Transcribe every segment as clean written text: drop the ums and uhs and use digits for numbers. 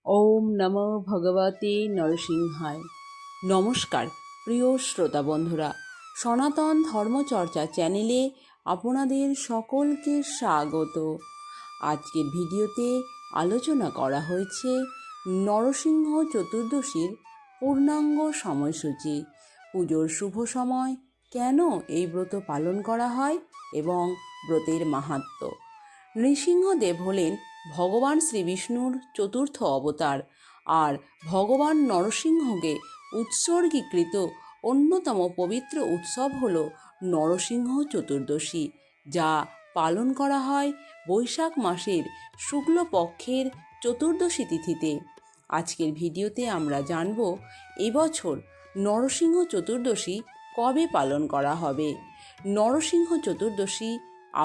ওম নমো ভগবতে নরসিংহায়। নমস্কার প্রিয় শ্রোতা বন্ধুরা, সনাতন ধর্মচর্চা চ্যানেলে আপনাদের সকলকে স্বাগত। আজকের ভিডিওতে আলোচনা করা হয়েছে নরসিংহ চতুর্দশীর পূর্ণাঙ্গ সময়সূচি, পুজোর শুভ সময়, কেন এই ব্রত পালন করা হয় এবং ব্রতের মাহাত্ম্য। নৃসিংহদেব হলেন ভগবান শ্রীবিষ্ণুর চতুর্থ অবতার, আর ভগবান নরসিংহকে উৎসর্গীকৃত অন্যতম পবিত্র উৎসব হল নরসিংহ চতুর্দশী, যা পালন করা হয় বৈশাখ মাসের শুক্লপক্ষের চতুর্দশী তিথিতে। আজকের ভিডিওতে আমরা জানব এবছর নরসিংহ চতুর্দশী কবে পালন করা হবে। নরসিংহ চতুর্দশী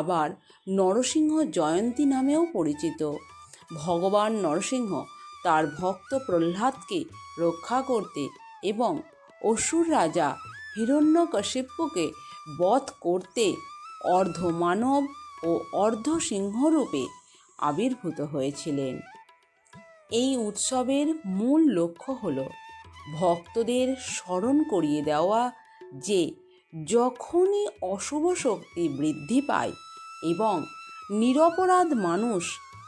আবার নরসিংহ জয়ন্তী নামেও পরিচিত। ভগবান নরসিংহ তার ভক্ত প্রহ্লাদকে রক্ষা করতে এবং অসুর রাজা হিরণ্যকশিপুকে বধ করতে অর্ধ মানব ও অর্ধ সিংহরূপে আবির্ভূত হয়েছিলেন। এই উৎসবের মূল লক্ষ্য হল ভক্তদের স্মরণ করিয়ে দেওয়া যে যখনই অশুভ শক্তি বৃদ্ধি পায় এবং নিরপরাধ মানুষ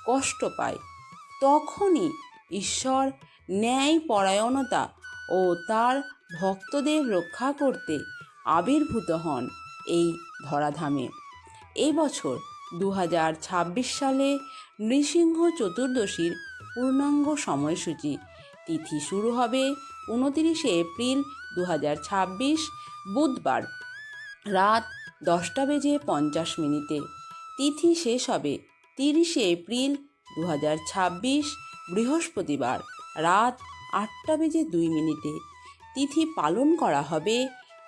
কষ্ট পায়, তখনই ঈশ্বর ন্যায়পরায়ণতা ও তার ভক্তদের রক্ষা করতে আবির্ভূত হন এই ধরাধামে। এই বছর 2026 সালে নৃসিংহ চতুর্দশীর পূর্ণাঙ্গ সময়সূচি। তিথি শুরু হবে 29শে এপ্রিল 2026 বুধবার রাত 10:50। তিথি শেষ হবে 30শে এপ্রিল 2026 বৃহস্পতিবার রাত 8:02। তিথি পালন করা হবে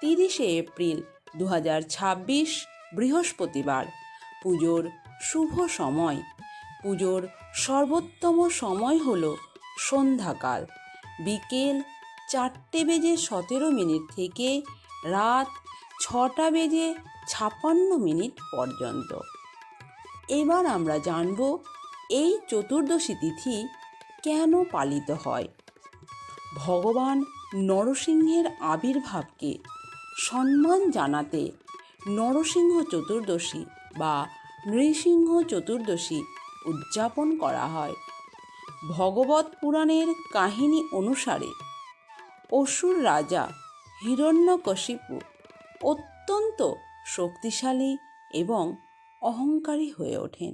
30শে এপ্রিল 2026 বৃহস্পতিবার। পুজোর শুভ সময়। পুজোর সর্বোত্তম সময় হল সন্ধ্যাকাল, বিকেল 4:17 থেকে রাত 6:56 পর্যন্ত। এবার আমরা জানব এই চতুর্দশী তিথি কেন পালিত হয়। ভগবান নরসিংহের আবির্ভাবকে সম্মান জানাতে নরসিংহ চতুর্দশী বা নৃসিংহ চতুর্দশী উদযাপন করা হয়। ভগবত পুরাণের কাহিনী অনুসারে অসুর রাজা হিরণ্যকশিপু অত্যন্ত শক্তিশালী এবং অহংকারী হয়ে ওঠেন।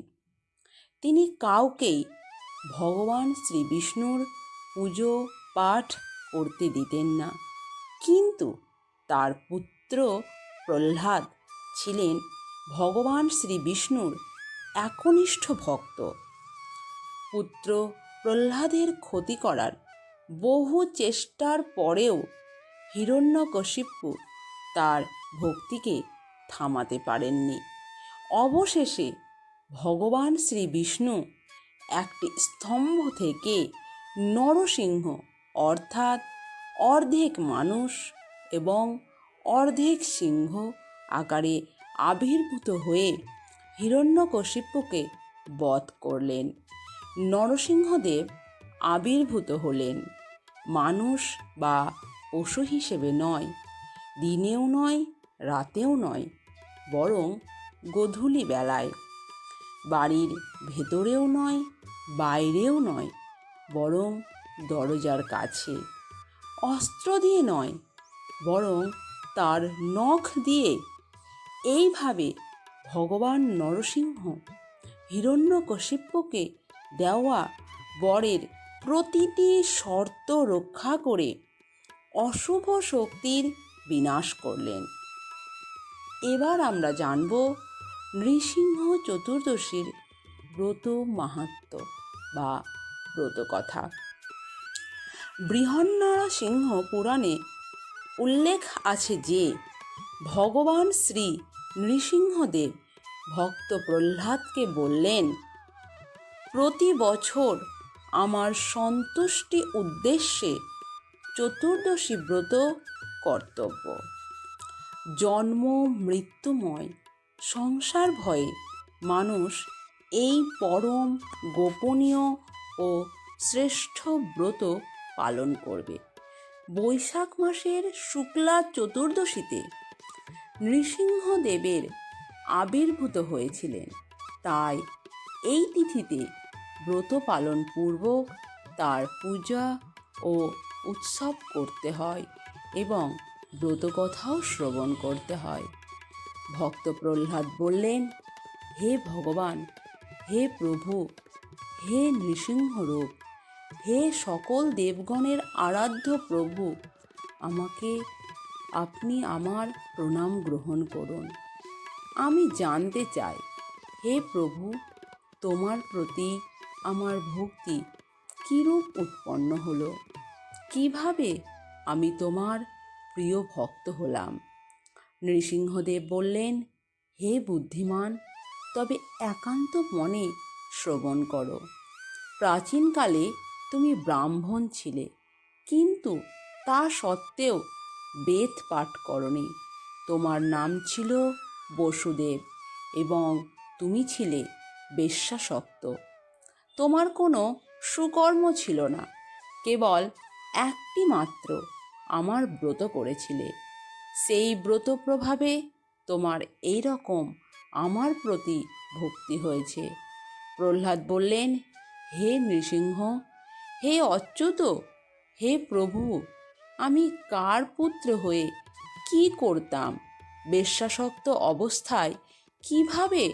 তিনি কাউকেই ভগবান শ্রীবিষ্ণুর পুজো পাঠ করতে দিতেন না, কিন্তু তার পুত্র প্রহ্লাদ ছিলেন ভগবান শ্রীবিষ্ণুর একনিষ্ঠ ভক্ত। পুত্র প্রহ্লাদের ক্ষতি করার বহু চেষ্টার পরেও হিরণ্যকশিপু তার ভক্তিকে থামাতে পারেননি। অবশেষে ভগবান শ্রীবিষ্ণু একটি স্তম্ভ থেকে নরসিংহ অর্থাৎ অর্ধেক মানুষ এবং অর্ধেক সিংহ আকারে আবির্ভূত হয়ে হিরণ্যকশিপুকে বধ করলেন। নরসিংহদেব আবির্ভূত হলেন মানুষ বা পশু হিসেবে নয়, দিনেও নয়, রাতেও নয়, বরং গোধূলি বেলায়। বাড়ির ভেতরেও নয়, বাইরেও নয়, বরং দরজার কাছে। অস্ত্র দিয়ে নয়, বরং তার নখ দিয়ে। এইভাবে ভগবান নরসিংহ হিরণ্যকশিপুকে দেওয়া বরের প্রতিটি শর্ত রক্ষা করে অশুভ শক্তির বিনাশ করলেন। এবার আমরা জানব নৃসিংহ চতুর্দশীর ব্রত মাহাত্ম্য বা ব্রতকথা। বৃহন্নরসিংহ পুরাণে উল্লেখ আছে যে ভগবান শ্রী নৃসিংহদেব ভক্ত প্রহ্লাদকে বললেন, প্রতি বছর আমার সন্তুষ্টি উদ্দেশ্যে চতুর্দশী ব্রত কর্তব্য। জন্ম মৃত্যুময় সংসার ভয়ে মানুষ এই পরম গোপনীয় ও শ্রেষ্ঠ ব্রত পালন করবে। বৈশাখ মাসের শুক্লা চতুর্দশীতে নৃসিংহদেবের আবির্ভূত হয়েছিলেন, তাই এই তিথিতে ব্রত পালন পূর্বক তার পূজা ও উৎসব করতে হয় এবং ব্রতকথাও শ্রবণ করতে হয়। ভক্ত প্রহ্লাদ বললেন, হে ভগবান, হে প্রভু, হে নৃসিংহরূপ, হে সকল দেবগণের আরাধ্য প্রভু, আমাকে আপনি আমার প্রণাম গ্রহণ করুন। আমি জানতে চাই, হে প্রভু, তোমার প্রতি আমার ভক্তি কিরূপ উৎপন্ন হলো, কিভাবে আমি তোমার প্রিয় ভক্ত হলাম। নৃসিংহদেব বললেন, হে বুদ্ধিমান, তবে একান্ত মনে শ্রবণ করো। প্রাচীনকালে তুমি ব্রাহ্মণ ছিলে, কিন্তু তা সত্ত্বেও বেদ পাঠ করনি। তোমার নাম ছিল বসুদেব এবং তুমি ছিলে বেশ্যাসক্ত। তোমার কোনো সুকর্ম ছিল না, কেবল একটি মাত্র আমার ব্রত করেছিলে। সেই ব্রত প্রভাবে তোমার এই রকম আমার প্রতি ভক্তি হয়েছে। প্রহ্লাদ বললেন, হে নৃসিংহ, হে অচ্যুত, হে প্রভু, আমি কার পুত্র হয়ে কি করতাম? বেশ্যাসক্ত অবস্থায় কিভাবে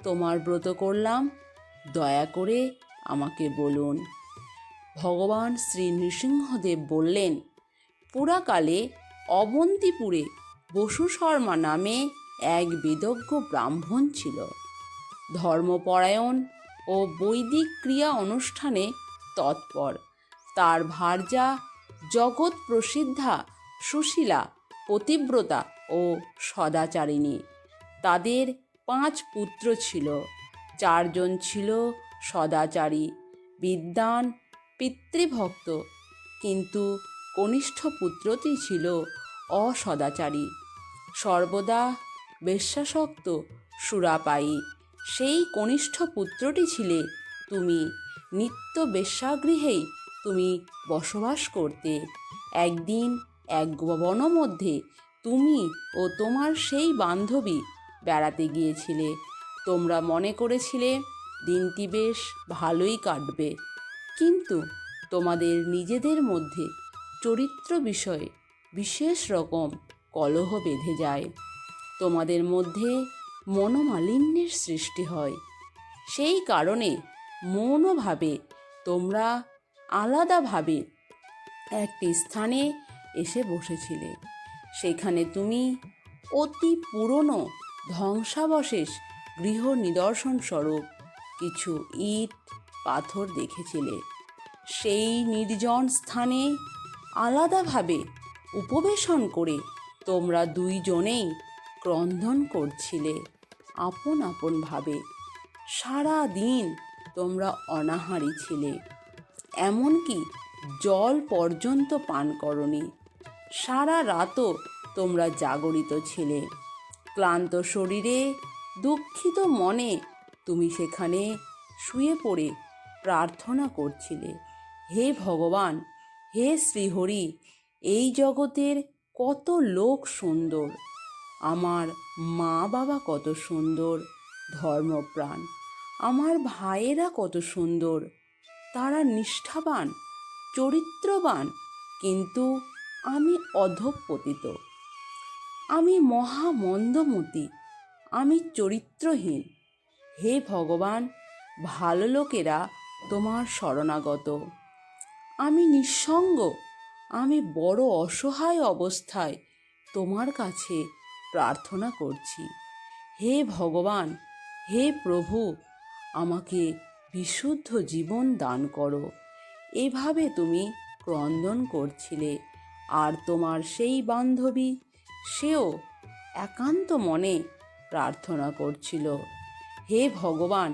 তোমার ব্রত করলাম? দয়া করে আমাকে বলুন। ভগবান শ্রী নৃসিংহদেব বললেন, পুরাকালে অবন্তিপুরে বসু শর্মা নামে এক বেদজ্ঞ ব্রাহ্মণ ছিল। ধর্মপরায়ণ ও বৈদিক ক্রিয়া অনুষ্ঠানে তৎপর। তার ভার্যা জগৎ প্রসিদ্ধা সুশীলা, পতিব্রতা ও সদাচারিণী। তাদের 5 পুত্র ছিল। 4 জন ছিল সদাচারী, বিদ্বান, পিতৃভক্ত, কিন্তু কনিষ্ঠ পুত্রটি ছিল অসদাচারী, সর্বদা বেশ্যাসক্ত, সুরাপায়ী। সেই কনিষ্ঠ পুত্রটি ছিলে তুমি। নিত্য বেশ্যাগৃহেই তুমি বসবাস করতে। একদিন এক বনমধ্যে তুমি ও তোমার সেই বান্ধবী বেড়াতে গিয়েছিলে। তোমরা মনে করেছিলে দিনটি বেশ ভালোই কাটবে, কিন্তু তোমাদের নিজেদের মধ্যে চরিত্র বিষয়ে বিশেষ রকম কলহ বেঁধে যায়। তোমাদের মধ্যে মনোমালিন্যের সৃষ্টি হয়। সেই কারণে মৌনভাবে তোমরা আলাদাভাবে একটি স্থানে এসে বসেছিলে। সেখানে তুমি অতি পুরনো ধ্বংসাবশেষ গৃহ নিদর্শন স্বরূপ কিছু ইট পাথর দেখেছিলে। সেই নির্জন স্থানে আলাদাভাবে উপবেশন করে তোমরা 2 জনেই ক্রন্দন করছিলে আপন আপন ভাবে। সারা দিন তোমরা অনাহারী ছিলে, এমনকি জল পর্যন্ত পান করনি। সারা রাতও তোমরা জাগরিত ছিলে। ক্লান্ত শরীরে, দুঃখিত মনে তুমি সেখানে শুয়ে পড়ে প্রার্থনা করছিলে, হে ভগবান, হে শ্রীহরি, এই জগতের কত লোক সুন্দর, আমার মা বাবা কত সুন্দর, ধর্মপ্রাণ, আমার ভাইয়েরা কত সুন্দর, তারা নিষ্ঠাবান, চরিত্রবান, কিন্তু আমি অধঃপতিত, আমি মহা মন্দমতি, আমি চরিত্রহীন। হে ভগবান, ভালো লোকেরা তোমার শরণাগত, আমি নিঃসঙ্গ, আমি বড় অসহায় অবস্থায় তোমার কাছে প্রার্থনা করছি। হে ভগবান, হে প্রভু, আমাকে বিশুদ্ধ জীবন দান করো। এভাবে তুমি ক্রন্দন করছিলে। আর তোমার সেই বান্ধবী, সেও একান্ত মনে প্রার্থনা করছিল, হে ভগবান,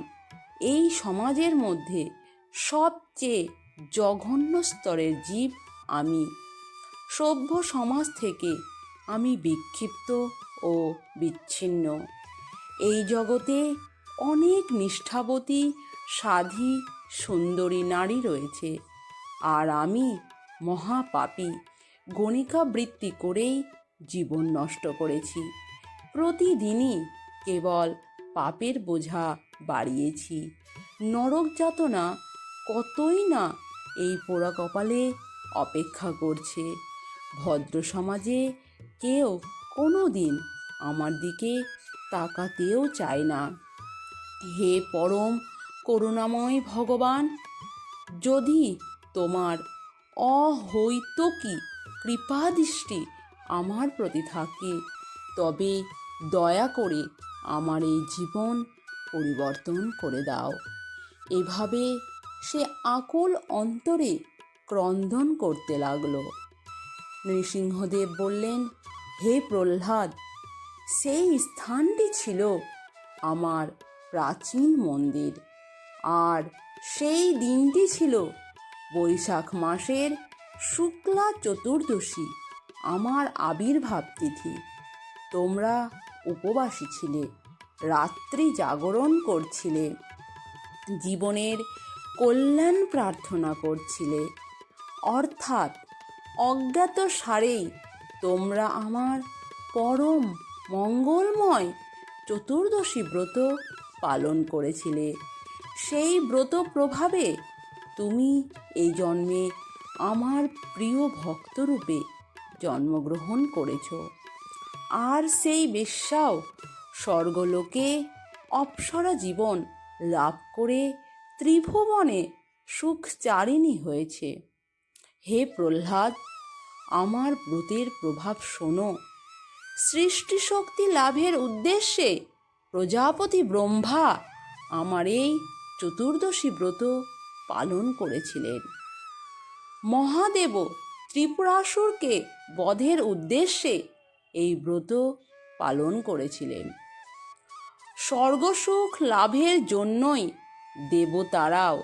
এই সমাজের মধ্যে সবচেয়ে জঘন্য স্তরের জীব আমি। সভ্য সমাজ থেকে আমি বিক্ষিপ্ত ও বিচ্ছিন্ন। এই জগতে অনেক নিষ্ঠাবতী, সাধী, সুন্দরী নারী রয়েছে, আর আমি মহাপাপী গণিকা বৃত্তি করেই জীবন নষ্ট করেছি। প্রতিদিনই কেবল পাপের বোঝা বাড়িয়েছি। নরক যাতনা কতই না এই পোড়া কপালে অপেক্ষা করছে। ভদ্র সমাজে কেউ কোনো দিন আমার দিকে তাকাতেও চায় না। হে পরম করুণাময় ভগবান, যদি তোমার অহৈতুকী কৃপাদৃষ্টি আমার প্রতি থাকে, তবে দয়া করে আমার এই জীবন পরিবর্তন করে দাও। এভাবে সে আকুল অন্তরে ক্রন্দন করতে লাগলো। নৃসিংহদেব বললেন, হে প্রহ্লাদ, সেই স্থানটি ছিল আমার প্রাচীন মন্দির, আর সেই দিনটি ছিল বৈশাখ মাসের শুক্লা চতুর্দশী, আমার আবির্ভাব তিথি। তোমরা উপবাসী ছিলে, রাত্রি জাগরণ করছিলে, জীবনের কল্যাণ প্রার্থনা করছিলে। অর্থাৎ অজ্ঞাত সারেই তোমরা আমার পরম মঙ্গলময় চতুর্দশী ব্রত পালন করেছিলে। সেই ব্রত প্রভাবে তুমি এই জন্মে আমার প্রিয় ভক্তরূপে জন্মগ্রহণ করেছ। আর সেই বেশ্যাও স্বর্গলোকে অপ্সরা জীবন লাভ করে ত্রিভুবনে সুখচারিণী হয়েছে। হে প্রহ্লাদ, আমার ব্রতের প্রভাব শোনো। সৃষ্টিশক্তি লাভের উদ্দেশ্যে প্রজাপতি ব্রহ্মা আমার এই চতুর্দশী ব্রত পালন করেছিলেন। মহাদেব ত্রিপুরাসুরকে বধের উদ্দেশ্যে এই ব্রত পালন করেছিলেন। স্বর্গসুখ লাভের জন্যই দেবতারাও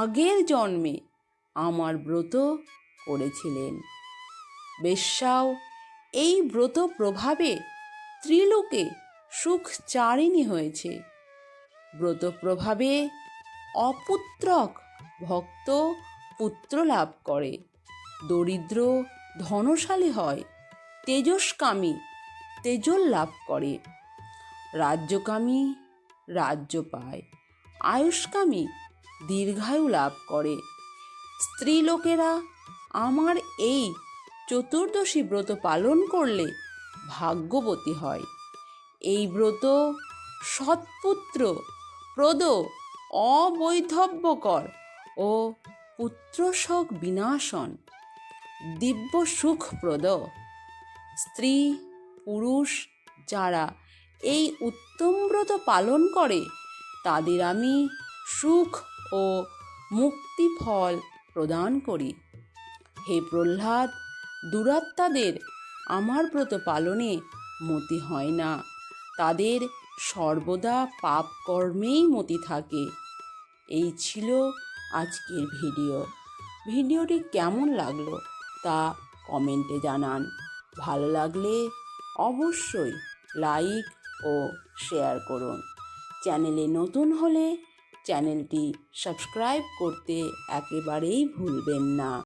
আগের জন্মে আমার ব্রত করেছিলেন। বেশ্যাও এই ব্রত প্রভাবে ত্রিলোকে সুখচারিণী হয়েছে। ব্রত প্রভাবে অপুত্রক ভক্ত পুত্র লাভ করে, দরিদ্র ধনশালী হয়, তেজস্কামী তেজল লাভ করে, রাজ্যকামী রাজ্য পায়, আয়ুষ্কামী দীর্ঘায়ু লাভ করে। স্ত্রীলোকেরা আমার এই চতুর্দশী ব্রত পালন করলে ভাগ্যবতী হয়। এই ব্রত সৎপুত্র প্রদ, অবৈধব্যকর ও পুত্রশোক বিনাশন, দিব্য সুখপ্রদ। স্ত্রী পুরুষ যারা এই উত্তম ব্রত পালন করে, তাদের আমি সুখ ও মুক্তি ফল প্রদান করি। হে প্রহ্লাদ, দুরাত্মাদের আমার ব্রত পালনে মতি হয় না, তাদের সর্বদা পাপ কর্মেই মতি থাকে। এই ছিল আজকের ভিডিওটি কেমন লাগলো তা কমেন্টে জানান। ভালো লাগলে অবশ্যই লাইক ও শেয়ার করুন। চ্যানেলে নতুন হলে চ্যানেলটি সাবস্ক্রাইব করতে একেবারেই ভুলবেন না।